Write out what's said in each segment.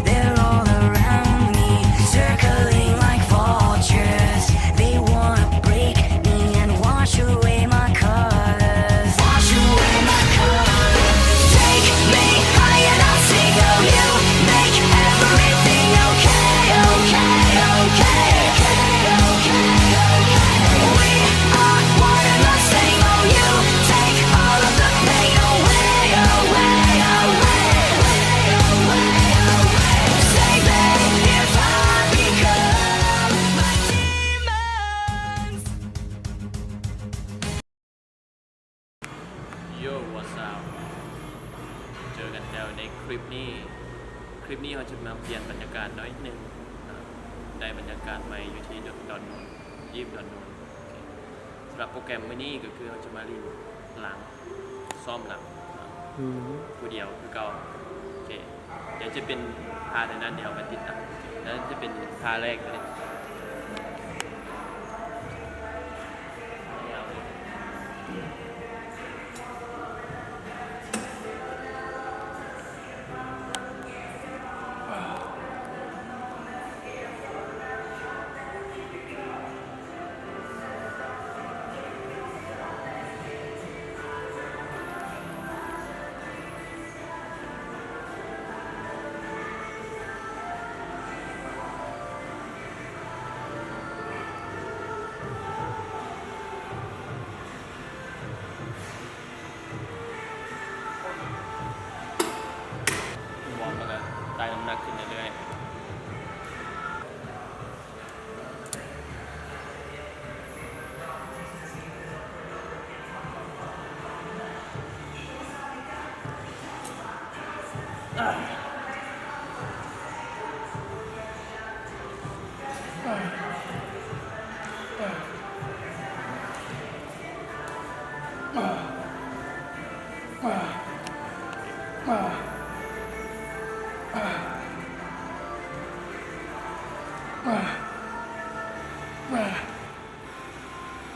They're all around me, circling like vultures. They wanna break me and wash away my colors. Wash away my colors. Take me high and I'll sing of you. Make everything okay, okay, okay, okay, okay, okay. We are one and the same. Oh, you take all of the pain away, away, away. Save me if I become my demons. Yo what's up เจอกันแล้วในคลิปนี้เราจะมาเปลี่ยนบรรยากาศน้อยหนึ่งได้บรรยากาศใหม่อยู่ที่ดอนนูนยิบดอนนูนสำหรับโปรแกรมวันนี้ก็คือเราจะมาเรียนหลังซ่อมหลังผู้เดียวคือเก่าโอเคเดี๋ยวจะเป็นพาในนั้นเดี๋ยวมาติดตามแล้วจะเป็นพาแรกเลยวอร์มแล้วก็ได้น้ำหนักขึ้นเรื่อยๆ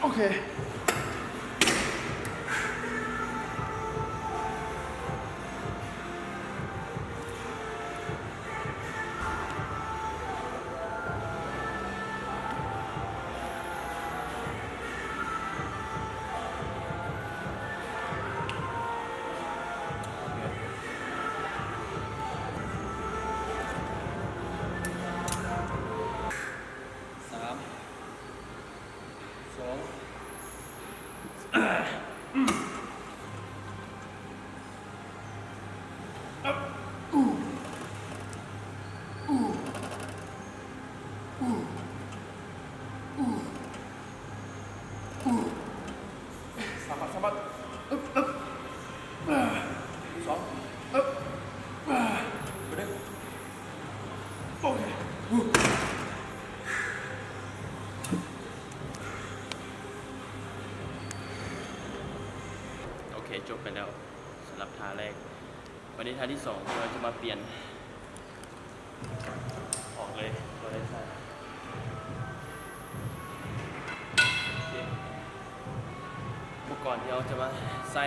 โอเคสะบัดสองไปเลยโอเคโอเคจบไปแล้วสำหรับท่าแรกวันนี้ท่าที่สองเราจะมาเปลี่ยนออกเลยตัวได้ใช่อุปกรณ์ที่เราจะมาใส่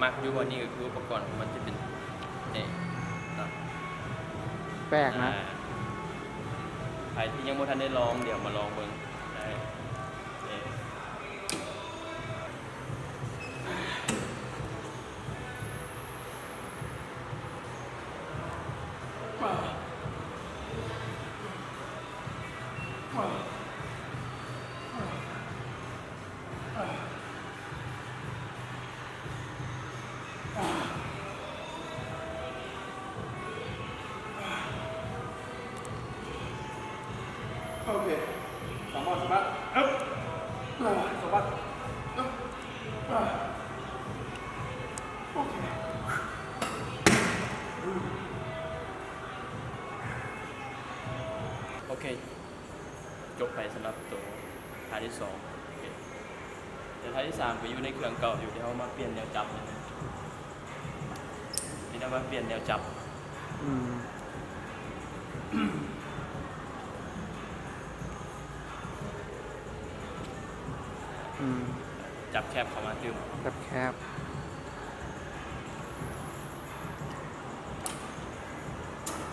มากอยู่วันนี้ก็คืออุปกรณ์มันจะเป็นนี่นะ แปลกนะ ใครที่ยังไม่ทันได้ลองเดี๋ยวมาลองเบิ่งได้นี่โอเคสามารถสามารถสามารถโอเคโอเคจบไปสำหรับตัวท่าที่สองโอเคเดี๋ยวท่าที่สามไปอยู่ในเครื่องเก่าอยู่เดี๋ยวเรามาเปลี่ยนแนวจับนิดนึงนี่เรามาเปลี่ยนแนวจับ อืม จับแคบเข้ามาดึง แบบแคบ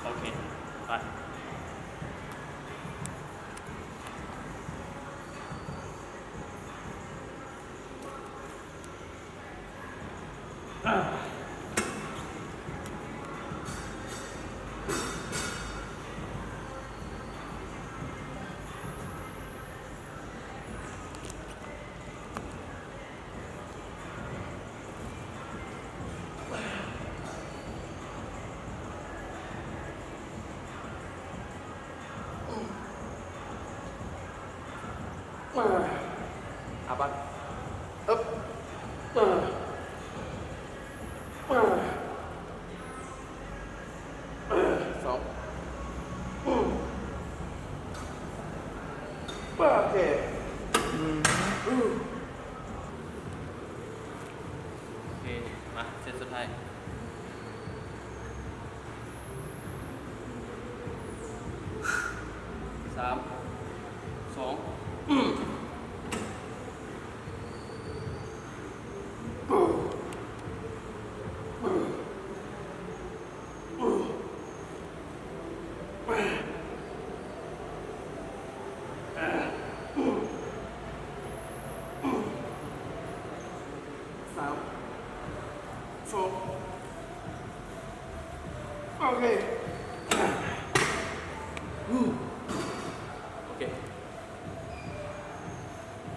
โอเค ไป อาบัตอึ๊บสองโอเค อืม โอเค มาเซตสุดท้าย 3 2 สามสองโอเค โอเค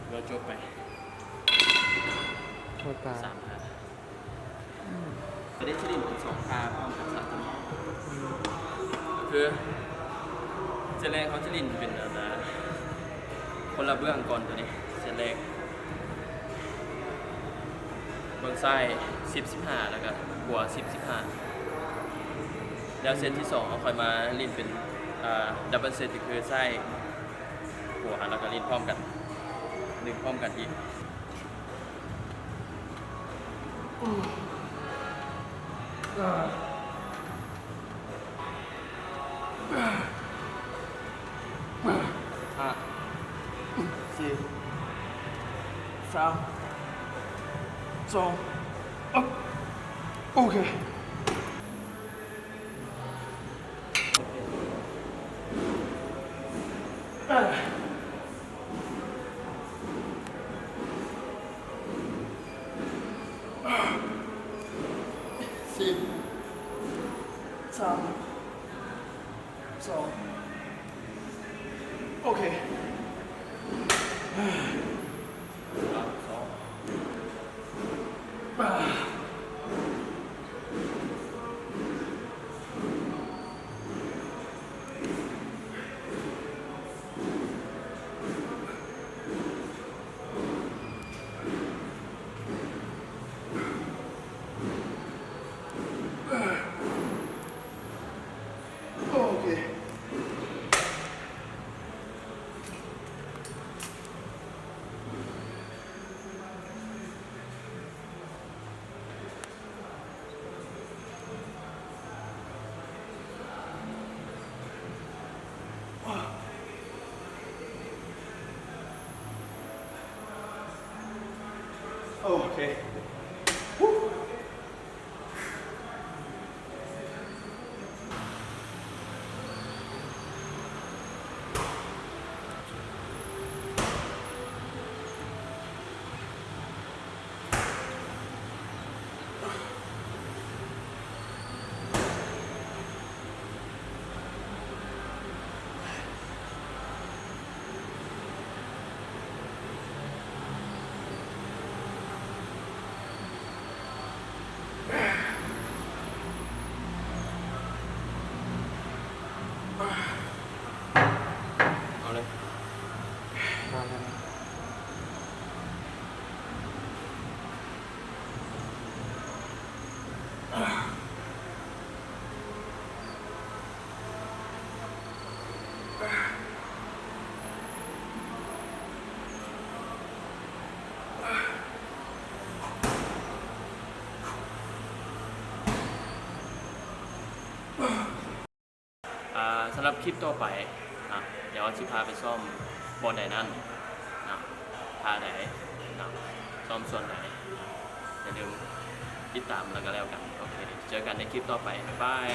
เราจบไป โคตรตา 3 ท่าประเด็นที่ดินเป็น2ท่าพร้อมกับสัตว์ก็คือเซตแรกเขาจะลินเป็นคนละเบื้องก่อนตัวนี้เซตแรกเบื้องซ้าย10-15 แล้วก็หัว10-15 แล้วเซตที่2เอาค่อยมาลินเป็นดับเบิลเซตก็คือซ้ายหัวแล้วก็ลินพร้อมกันดึงพร้อมกันอีก ห้าสี่สามสองอึ๊บโอเคสี่สามสองโอเค โอเค โอเค โ คลิปต่อไปนะเดี๋ยวสิพาไปซ่อมบอลใดนั่นนะพาไหนนะซ่อมส่วนไหนอย่าลืมติดตามแล้วก็แล้วกันโอเคเจอกันในคลิปต่อไปบ๊ายบาย